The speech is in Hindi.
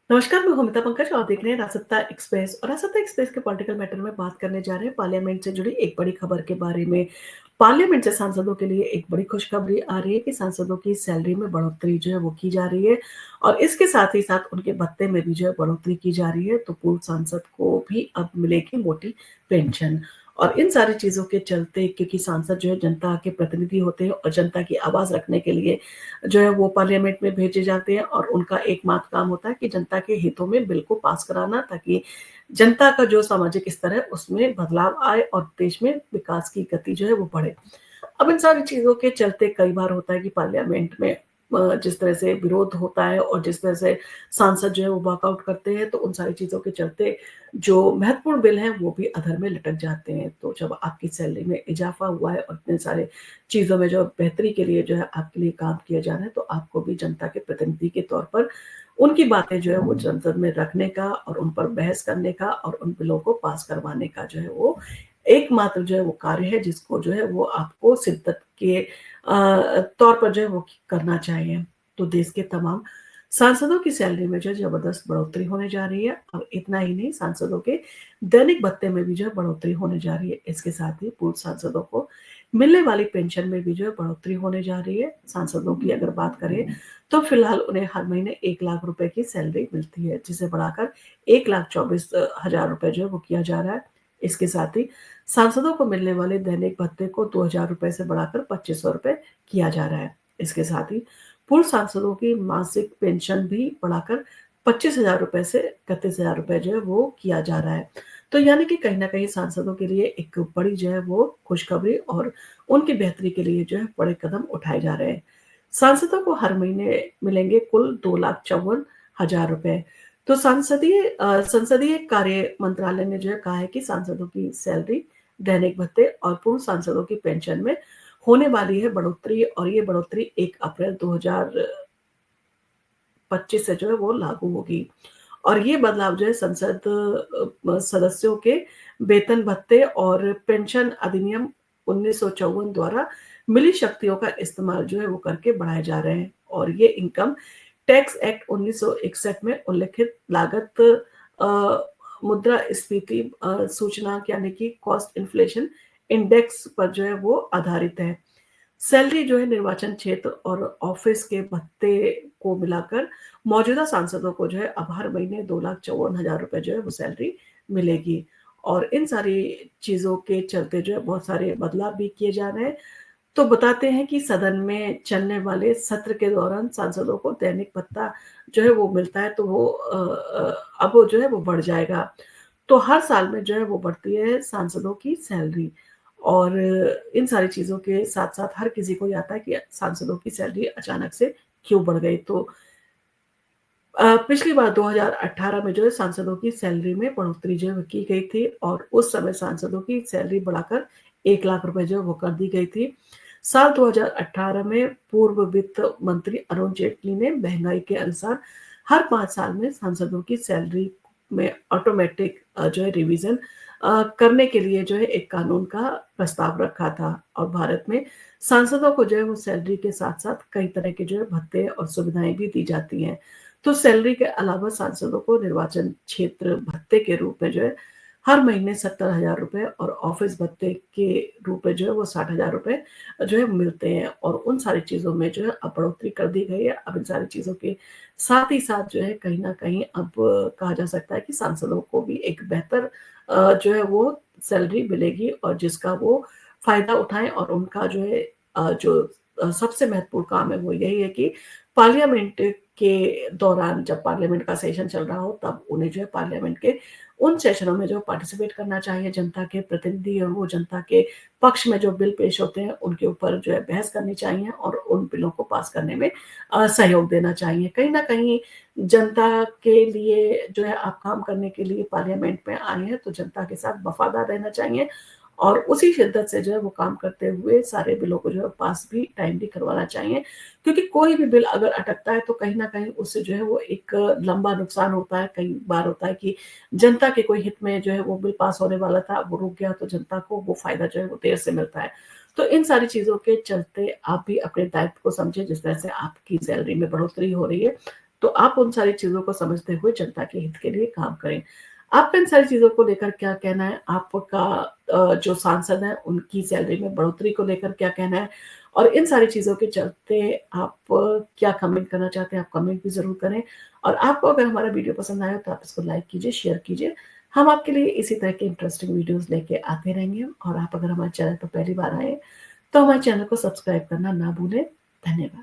नमस्कार, मैं हूं अमिता पंकज और आप देख रहे हैं रासत्ता एक्सप्रेस और रासत्ता एक्सप्रेस के पॉलिटिकल मैटर में बात करने जा रहे हैं पार्लियामेंट से जुड़ी एक बड़ी खबर के बारे में। पार्लियामेंट से सांसदों के लिए एक बड़ी खुशखबरी आ रही है कि सांसदों की सैलरी में बढ़ोतरी जो है वो की जा रही है और इसके साथ ही साथ उनके भत्ते में भी जो है बढ़ोतरी की जा रही है। तो पूर्व सांसद को भी अब मिलेगी मोटी पेंशन। और इन सारी चीजों के चलते, क्योंकि सांसद जो है जनता के प्रतिनिधि होते हैं और जनता की आवाज रखने के लिए जो है वो पार्लियामेंट में भेजे जाते हैं और उनका एकमात्र काम होता है कि जनता के हितों में बिल को पास कराना, ताकि जनता का जो सामाजिक स्तर है उसमें बदलाव आए और देश में विकास की गति जो है वो बढ़े। अब इन सारी चीज़ों के चलते कई बार होता है कि पार्लियामेंट में जिस तरह से विरोध होता है और जिस तरह से सांसद जो है वो वॉकआउट करते हैं, तो उन सारी चीज़ों के चलते जो महत्वपूर्ण बिल हैं वो भी अधर में लटक जाते हैं। तो जब आपकी सैलरी में इज़ाफ़ा हुआ है और इतने सारे चीज़ों में जो बेहतरी के लिए जो है आपके लिए काम किया जा रहा है, तो आपको भी जनता के प्रतिनिधि के तौर पर उनकी बातें जो है वो संसद में रखने का और उन पर बहस करने का और उन बिलों को पास करवाने का जो है वो एकमात्र जो है वो कार्य है, जिसको जो है वो आपको शिद्दत के तौर पर जो है वो करना चाहिए। तो देश के तमाम सांसदों की सैलरी में जो है जबरदस्त बढ़ोतरी होने जा रही है और इतना ही नहीं, सांसदों के दैनिक भत्ते में भी जो है बढ़ोतरी होने जा रही है। इसके साथ ही पूर्व सांसदों को मिलने वाली पेंशन में भी जो है बढ़ोतरी होने जा रही है। सांसदों की अगर बात करें तो फिलहाल उन्हें हर महीने 1 लाख रुपए की सैलरी मिलती है, जिसे बढ़ाकर 1,24,000 रुपए जो है वो किया जा रहा है। इसके साथ ही सांसदों को मिलने वाले दैनिक भत्ते को 2,000 रुपए से बढ़ाकर 2,500 रुपए किया जा रहा है। इसके साथ ही पूर्व सांसदों की मासिक पेंशन भी बढ़ाकर 25,000 रुपए से 31,000 रुपए जो है वो किया जा रहा है। तो यानी कि कहीं न कहीं सांसदों के लिए एक बड़ी जो है वो खुशखबरी और उनकी बेहतरी के लिए जो है बड़े कदम उठाए जा रहे हैं। सांसदों को हर महीने मिलेंगे कुल 2,54,000 रुपए। तो संसदीय कार्य मंत्रालय ने जो है कहा है कि सांसदों की सैलरी, दैनिक भत्ते और पूर्व सांसदों की पेंशन में होने वाली है बढ़ोतरी और ये बढ़ोतरी 1 अप्रैल 2025 से जो है वो लागू होगी। और ये बदलाव जो है संसद सदस्यों के वेतन भत्ते और पेंशन अधिनियम 1954 द्वारा मिली शक्तियों का इस्तेमाल जो है वो करके बढ़ाए जा रहे हैं। और ये इनकम टैक्स एक्ट 1961 में उल्लिखित लागत मुद्रास्फीति सूचकांक यानी कि कॉस्ट इन्फ्लेशन इंडेक्स पर जो है वो आधारित है। सैलरी जो है निर्वाचन क्षेत्र और ऑफिस के भत्ते को मिलाकर मौजूदा सांसदों को जो है अब हर महीने 2,54,000 रुपए जो है वो सैलरी मिलेगी। और इन सारी चीज़ों के चलते जो है बहुत सारे बदलाव भी किए जा रहे हैं। तो बताते हैं कि सदन में चलने वाले सत्र के दौरान सांसदों को दैनिक भत्ता जो है वो मिलता है, तो वो अब वो जो है वो बढ़ जाएगा। तो हर साल में जो है वो बढ़ती है सांसदों की सैलरी। और इन सारी चीज़ों के साथ-साथ हर किसी को ये आता है कि सांसदों की सैलरी अचानक से क्यों बढ़ गई। तो पिछली बार 2018 में जो है सांसदों की सैलरी में बढ़ोतरी जो है वो की गई थी और उस समय सांसदों की सैलरी बढ़ाकर 1 लाख रुपए जो है वो कर दी गई थी। साल 2018 में पूर्व वित्त मंत्री अरुण जेटली ने महँगाई के अनुसार हर 5 साल में सांसदों की सैलरी में ऑटोमैटिक जो है रिवीज़न करने के लिए जो है एक कानून का प्रस्ताव रखा था। और भारत में सांसदों को जो है वो सैलरी के साथ-साथ कई तरह के जो है भत्ते और सुविधाएँ भी दी जाती हैं। तो सैलरी के अलावा सांसदों को निर्वाचन क्षेत्र भत्ते के रूप में जो है हर महीने 70,000 रुपए और ऑफिस भत्ते के रूप में जो है वो 60,000 रुपए जो है मिलते हैं। और उन सारी चीज़ों में जो है अब बढ़ोतरी कर दी गई है। अब इन सारी चीज़ों के साथ ही साथ जो है कहीं न कहीं अब कहा जा सकता है कि सांसदों को भी एक बेहतर जो है वो सैलरी मिलेगी और जिसका वो फ़ायदा उठाएँ और उनका जो है जो सबसे महत्वपूर्ण काम है वो यही है कि पार्लियामेंट के दौरान, जब पार्लियामेंट का सेशन चल रहा हो, तब उन्हें जो है पार्लियामेंट के उन सेशनों में जो पार्टिसिपेट करना चाहिए। जनता के प्रतिनिधि और वो जनता के पक्ष में जो बिल पेश होते हैं उनके ऊपर जो है बहस करनी चाहिए और उन बिलों को पास करने में सहयोग देना चाहिए। कहीं न कहीं जनता के लिए जो है आप काम करने के लिए पार्लियामेंट में आए हैं, तो जनता के साथ वफ़ादार रहना चाहिए और उसी शिद्दत से जो है वो काम करते हुए सारे बिलों को जो है पास भी टाइमली करवाना चाहिए। क्योंकि कोई भी बिल अगर अटकता है तो कहीं न कहीं उससे जो है वो एक लंबा नुकसान होता है। कई बार होता है कि जनता के कोई हित में जो है वो बिल पास होने वाला था, वो रुक गया, तो जनता को वो फ़ायदा जो है वो देर से मिलता है। तो इन सारी चीज़ों के चलते आप भी अपने दायित्व को समझें। जिस तरह से आपकी सैलरी में बढ़ोतरी हो रही है, तो आप उन सारी चीज़ों को समझते हुए जनता के हित के लिए काम करें। आपका इन सारी चीज़ों को लेकर क्या कहना है? आपका जो सांसद हैं, उनकी सैलरी में बढ़ोतरी को लेकर क्या कहना है? और इन सारी चीज़ों के चलते आप क्या कमेंट करना चाहते हैं? आप कमेंट भी ज़रूर करें और आपको अगर हमारा वीडियो पसंद आया तो आप इसको लाइक कीजिए, शेयर कीजिए। हम आपके लिए इसी तरह के इंटरेस्टिंग वीडियोज़ लेके आते रहेंगे और आप अगर हमारे चैनल पर पहली बार आए हैं, तो हमारे चैनल को सब्सक्राइब करना ना भूलें। धन्यवाद।